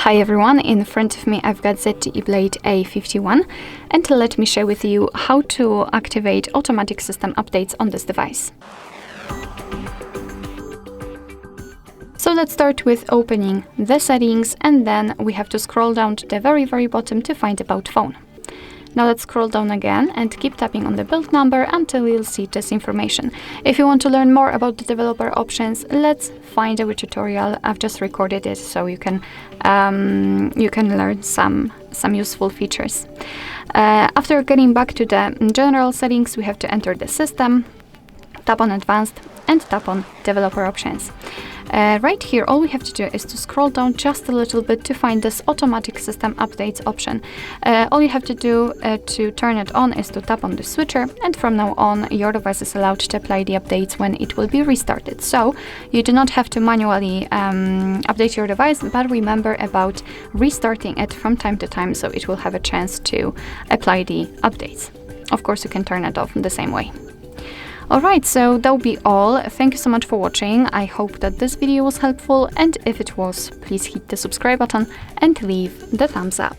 Hi everyone, in front of me I've got ZTE Blade A51, and let me share with you how to activate automatic system updates on this device. So let's start with opening the settings, and then we have to scroll down to the very bottom to find About Phone. Now let's scroll down again and keep tapping on the build number until you'll see this information. If you want to learn more about the developer options, let's find our tutorial. I've just recorded it so you can learn some useful features. After getting back to the general settings, we have to enter the system, tap on Advanced, and tap on Developer Options. Right here, all we have to do is to scroll down just a little bit to find this Automatic System Updates option. All you have to do to turn it on is to tap on the switcher, and from now on your device is allowed to apply the updates when it will be restarted. So you do not have to manually update your device, but remember about restarting it from time to time so it will have a chance to apply the updates. Of course, you can turn it off in the same way. Alright, so that will be all. Thank you so much for watching. I hope that this video was helpful, and if it was, please hit the subscribe button and leave the thumbs up.